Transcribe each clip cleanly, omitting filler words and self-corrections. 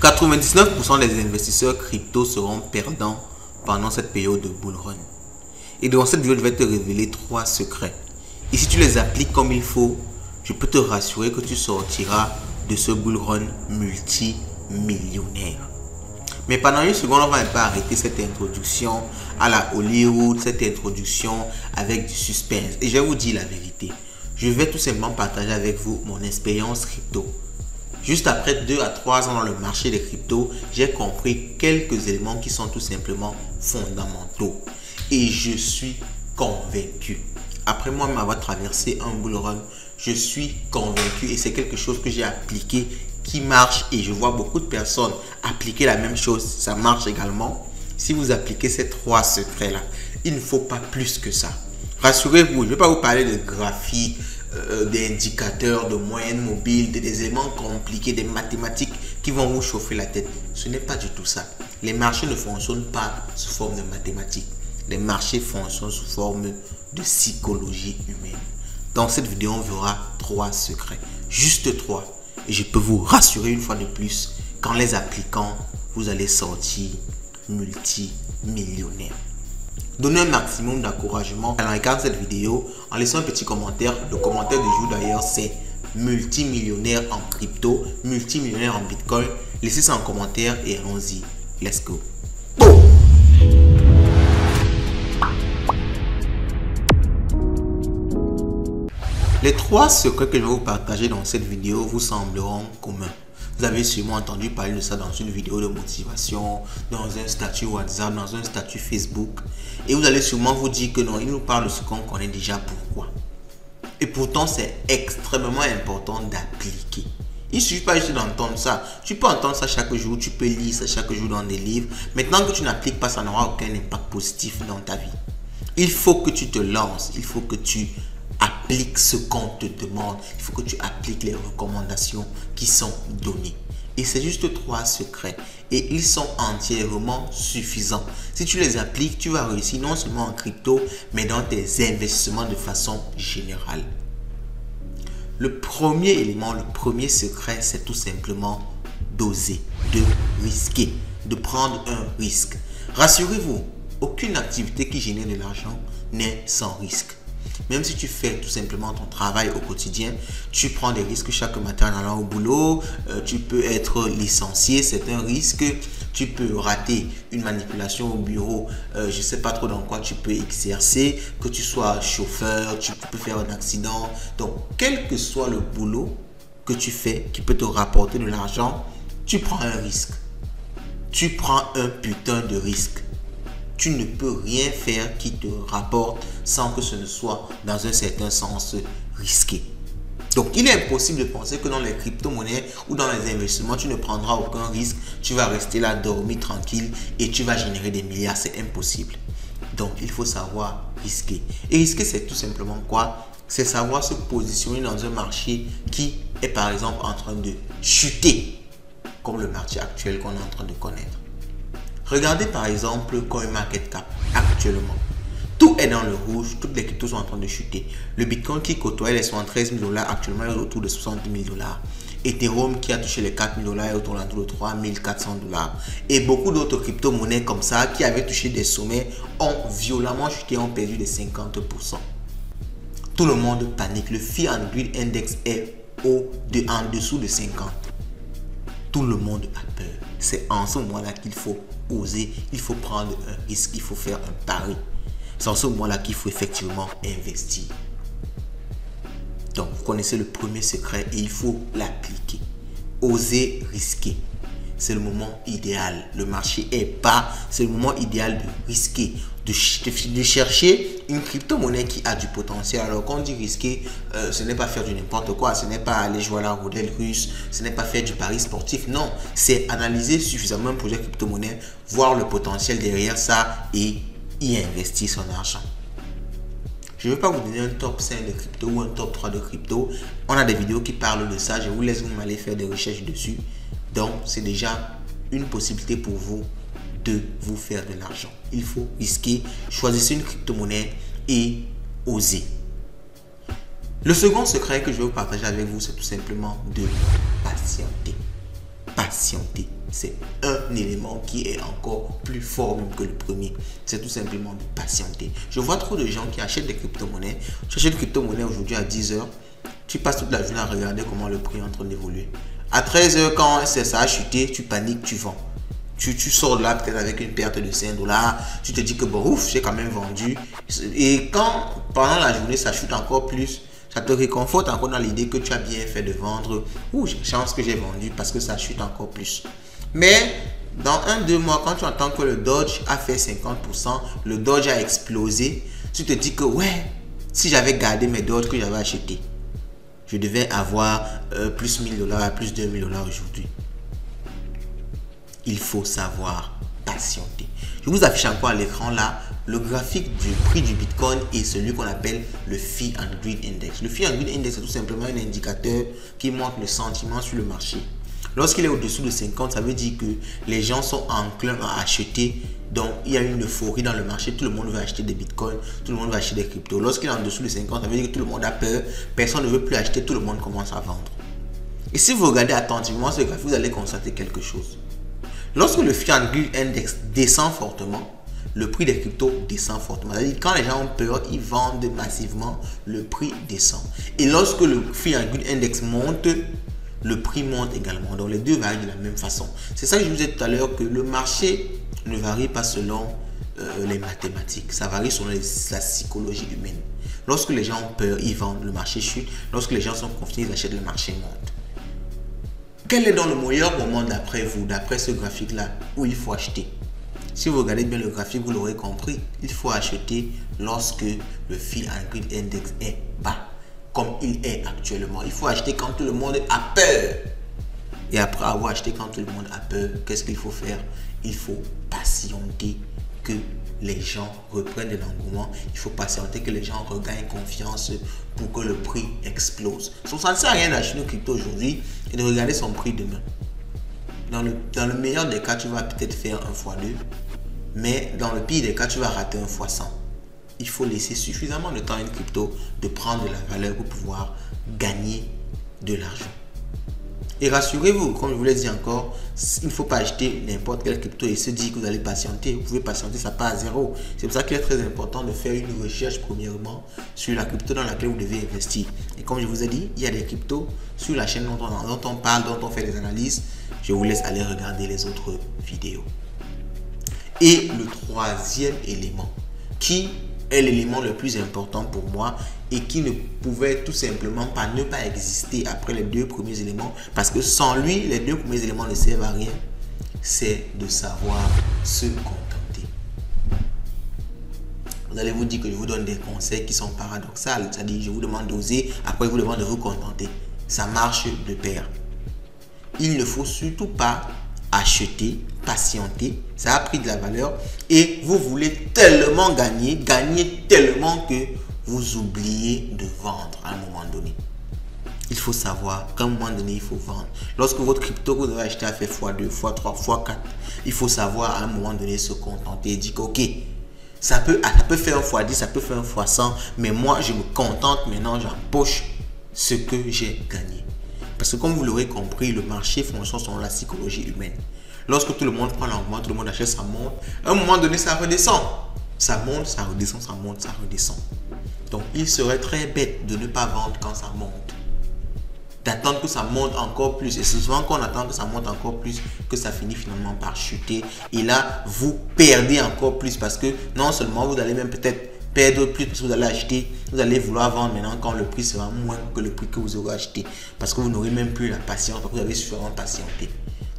99% des investisseurs crypto seront perdants pendant cette période de bull run. Et dans cette vidéo, je vais te révéler 3 secrets. Et si tu les appliques comme il faut, je peux te rassurer que tu sortiras de ce bull run multimillionnaire. Mais pendant une seconde, on va pas arrêter cette introduction à la Hollywood, cette introduction avec du suspense. Et je vais vous dire la vérité. Je vais tout simplement partager avec vous mon expérience crypto. Juste après 2 à 3 ans dans le marché des cryptos, j'ai compris quelques éléments qui sont tout simplement fondamentaux. Et je suis convaincu. Après moi m'avoir traversé un bull run, je suis convaincu et c'est quelque chose que j'ai appliqué qui marche et je vois beaucoup de personnes appliquer la même chose. Ça marche également. Si vous appliquez ces 3 secrets-là, il ne faut pas plus que ça. Rassurez-vous, je ne vais pas vous parler de graphiques, d'indicateurs, de moyennes mobiles, des éléments compliqués, des mathématiques qui vont vous chauffer la tête. Ce n'est pas du tout ça. Les marchés ne fonctionnent pas sous forme de mathématiques. Les marchés fonctionnent sous forme de psychologie humaine. Dans cette vidéo, on verra 3 secrets. Juste 3. Et je peux vous rassurer une fois de plus, qu'en les appliquant, vous allez sortir multimillionnaire. Donnez un maximum d'encouragement en likant cette vidéo, en laissant un petit commentaire. Le commentaire du jour d'ailleurs, c'est multimillionnaire en crypto, multimillionnaire en bitcoin. Laissez ça en commentaire et allons-y. Let's go. Boom! Les 3 secrets que je vais vous partager dans cette vidéo vous sembleront communs. Vous avez sûrement entendu parler de ça dans une vidéo de motivation, dans un statut WhatsApp, dans un statut Facebook. Et vous allez sûrement vous dire que non, il nous parle de ce qu'on connaît déjà, pourquoi. Et pourtant, c'est extrêmement important d'appliquer. Il ne suffit pas juste d'entendre ça. Tu peux entendre ça chaque jour, tu peux lire ça chaque jour dans des livres. Maintenant que tu n'appliques pas, ça n'aura aucun impact positif dans ta vie. Il faut que tu te lances, il faut que tu appliques ce qu'on te demande. Il faut que tu appliques les recommandations qui sont données. Et c'est juste 3 secrets. Et ils sont entièrement suffisants. Si tu les appliques, tu vas réussir non seulement en crypto, mais dans tes investissements de façon générale. Le premier élément, le premier secret, c'est tout simplement d'oser, de risquer, de prendre un risque. Rassurez-vous, aucune activité qui génère de l'argent n'est sans risque. Même si tu fais tout simplement ton travail au quotidien, tu prends des risques chaque matin en allant au boulot, tu peux être licencié, c'est un risque, tu peux rater une manipulation au bureau, je ne sais pas trop dans quoi tu peux exercer, que tu sois chauffeur, tu peux faire un accident. Donc, quel que soit le boulot que tu fais qui peut te rapporter de l'argent, tu prends un risque. Tu prends un putain de risque. Tu ne peux rien faire qui te rapporte sans que ce ne soit dans un certain sens risqué. Donc, il est impossible de penser que dans les crypto-monnaies ou dans les investissements, tu ne prendras aucun risque. Tu vas rester là, dormir tranquille et tu vas générer des milliards. C'est impossible. Donc, il faut savoir risquer. Et risquer, c'est tout simplement quoi? C'est savoir se positionner dans un marché qui est par exemple en train de chuter, comme le marché actuel qu'on est en train de connaître. Regardez par exemple CoinMarketCap actuellement. Tout est dans le rouge, toutes les cryptos sont en train de chuter. Le Bitcoin qui côtoie les 73 000 $ actuellement est autour de 60 000 $. Ethereum qui a touché les 4 000 $ est autour de 3 400 $. Et beaucoup d'autres crypto-monnaies comme ça qui avaient touché des sommets ont violemment chuté, ont perdu de 50%. Tout le monde panique. Le Fear and Greed Index est en dessous de 50. Tout le monde a peur. C'est en ce moment-là qu'il faut oser, il faut prendre un risque, il faut faire un pari. C'est en ce moment-là qu'il faut effectivement investir. Donc, vous connaissez le premier secret et il faut l'appliquer. Oser risquer. C'est le moment idéal. Le marché est bas. C'est le moment idéal de risquer, de chercher une crypto-monnaie qui a du potentiel. Alors, quand on dit risquer, ce n'est pas faire du n'importe quoi. Ce n'est pas aller jouer à la roulette russe. Ce n'est pas faire du pari sportif. Non, c'est analyser suffisamment un projet crypto-monnaie, voir le potentiel derrière ça et y investir son argent. Je ne vais pas vous donner un top 5 de crypto ou un top 3 de crypto. On a des vidéos qui parlent de ça. Je vous laisse vous aller faire des recherches dessus. Donc, c'est déjà une possibilité pour vous de vous faire de l'argent. Il faut risquer, choisissez une crypto-monnaie et osez. Le second secret que je vais vous partager avec vous, c'est tout simplement de patienter. Patienter. c'est un élément qui est encore plus fort même que le premier. C'est tout simplement de patienter. Je vois trop de gens qui achètent des crypto-monnaies. Tu achètes une crypto-monnaie aujourd'hui à 10 h, tu passes toute la journée à regarder comment le prix est en train d'évoluer. À 13 h, quand ça a chuté, tu paniques, tu vends. Tu sors de là peut-être avec une perte de 5 $. Tu te dis que bon, ouf, j'ai quand même vendu. Et quand pendant la journée ça chute encore plus, ça te réconforte encore dans l'idée que tu as bien fait de vendre. Ouh, j'ai chance que j'ai vendu parce que ça chute encore plus. Mais dans 1-2 mois, quand tu entends que le Doge a fait 50%, le Doge a explosé, tu te dis que ouais, si j'avais gardé mes Doge que j'avais acheté, je devais avoir plus 1000 $, plus 2000 $ aujourd'hui. Il faut savoir patienter. Je vous affiche encore à l'écran là le graphique du prix du Bitcoin et celui qu'on appelle le Fear and Greed Index. Le Fear and Greed Index est tout simplement un indicateur qui montre le sentiment sur le marché. Lorsqu'il est au-dessous de 50, ça veut dire que les gens sont enclins à acheter. Donc, il y a une euphorie dans le marché. Tout le monde veut acheter des bitcoins. Tout le monde veut acheter des cryptos. Lorsqu'il est en dessous de 50, ça veut dire que tout le monde a peur. Personne ne veut plus acheter. Tout le monde commence à vendre. Et si vous regardez attentivement ce graphique, vous allez constater quelque chose. Lorsque le Fear and Greed Index descend fortement, le prix des cryptos descend fortement. C'est-à-dire quand les gens ont peur, ils vendent massivement, le prix descend. Et lorsque le Fear and Greed Index monte, le prix monte également. Donc les deux varient de la même façon. C'est ça que je vous disais tout à l'heure, que le marché ne varie pas selon les mathématiques. Ça varie selon la psychologie humaine. Lorsque les gens ont peur, ils vendent, le marché chute. Lorsque les gens sont confiants, ils achètent, le marché monte. Quel est donc le meilleur moment d'après vous, d'après ce graphique-là, où il faut acheter? Si vous regardez bien le graphique, vous l'aurez compris, il faut acheter lorsque le Fear and Greed Index est bas, comme il est actuellement. Il faut acheter quand tout le monde a peur. Et après avoir acheté quand tout le monde a peur, qu'est-ce qu'il faut faire? Il faut patienter que les gens reprennent de l'engouement. Il faut patienter que les gens regagnent confiance pour que le prix explose. Ça ne sert à rien d'acheter une crypto aujourd'hui et de regarder son prix demain. Dans le meilleur des cas, tu vas peut-être faire 1x2, mais dans le pire des cas, tu vas rater 1x100. Il faut laisser suffisamment de temps à une crypto de prendre de la valeur pour pouvoir gagner de l'argent. Et rassurez-vous, comme je vous l'ai dit encore, il ne faut pas acheter n'importe quelle crypto et se dire que vous allez patienter. Vous pouvez patienter, ça part à zéro. C'est pour ça qu'il est très important de faire une recherche premièrement sur la crypto dans laquelle vous devez investir. Et comme je vous ai dit, il y a des cryptos sur la chaîne dont on parle, dont on fait des analyses. Je vous laisse aller regarder les autres vidéos. Et le troisième élément, qui est l'élément le plus important pour moi et qui ne pouvait tout simplement pas ne pas exister après les deux premiers éléments, parce que sans lui, les deux premiers éléments ne servent à rien, c'est de savoir se contenter. Vous allez vous dire que je vous donne des conseils qui sont paradoxaux, c'est-à-dire je vous demande d'oser, après je vous demande de vous contenter. Ça marche de pair. Il ne faut surtout pas acheter, patienter, ça a pris de la valeur et vous voulez tellement gagner tellement que vous oubliez de vendre à un moment donné. Il faut savoir qu'à un moment donné, il faut vendre. Lorsque votre crypto que vous avez acheté a fait x2, x3, x4, il faut savoir à un moment donné se contenter et dire que ok, ça peut faire un x10, ça peut faire un x100, mais moi je me contente maintenant, j'empoche ce que j'ai gagné. Parce que comme vous l'aurez compris, le marché fonctionne selon la psychologie humaine. Lorsque tout le monde prend l'engouement, tout le monde achète, ça monte. À un moment donné, ça redescend. Ça monte, ça redescend, ça monte, ça redescend. Donc, il serait très bête de ne pas vendre quand ça monte. D'attendre que ça monte encore plus. Et c'est souvent qu'on attend que ça monte encore plus que ça finit finalement par chuter. Et là, vous perdez encore plus parce que non seulement vous allez même peut-être perdre plus parce que vous allez acheter, vous allez vouloir vendre maintenant quand le prix sera moins que le prix que vous aurez acheté. Parce que vous n'aurez même plus la patience, parce que vous avez suffisamment patienté.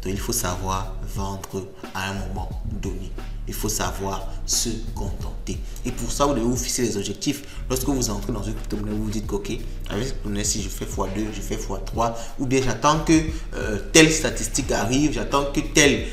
Donc il faut savoir vendre à un moment donné. Il faut savoir se contenter. Et pour ça, vous devez vous fixer les objectifs. Lorsque vous entrez dans une crypto-monnaie, vous vous dites que ok, avec cette crypto-monnaie, si je fais x2, je fais x3, ou bien j'attends que telle statistique arrive, j'attends que tel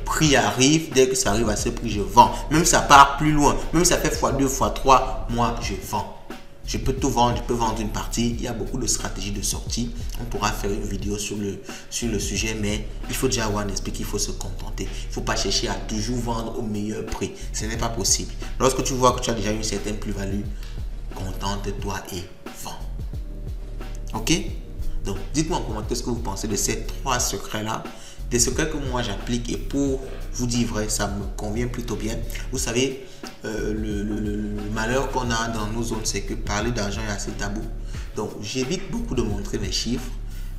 prix arrive. Dès que ça arrive à ce prix, je vends. Même si ça part plus loin, même si ça fait x2, x3, moi je vends. Je peux tout vendre, je peux vendre une partie. Il y a beaucoup de stratégies de sortie. On pourra faire une vidéo sur le sujet, mais il faut déjà avoir un esprit qu'il faut se contenter. Il ne faut pas chercher à toujours vendre au meilleur prix. Ce n'est pas possible. Lorsque tu vois que tu as déjà une certaine plus-value, contente-toi et vends. Ok? Donc, dites-moi en commentaire ce que vous pensez de ces 3 secrets-là. Des secrets que moi j'applique et pour vous dire vrai, ça me convient plutôt bien. Vous savez, le malheur qu'on a dans nos zones, c'est que parler d'argent est assez tabou. Donc, j'évite beaucoup de montrer mes chiffres,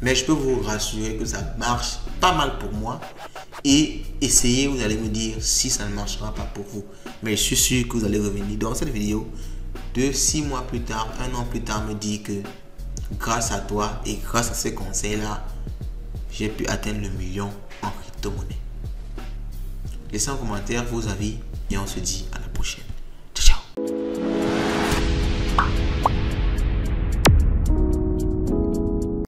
mais je peux vous rassurer que ça marche pas mal pour moi. Et essayez, vous allez me dire si ça ne marchera pas pour vous. Mais je suis sûr que vous allez revenir dans cette vidéo 6 mois plus tard, 1 an plus tard, me dire que grâce à toi et grâce à ces conseils-là, j'ai pu atteindre le million en crypto-monnaie. Laissez en commentaire vos avis et on se dit à la prochaine.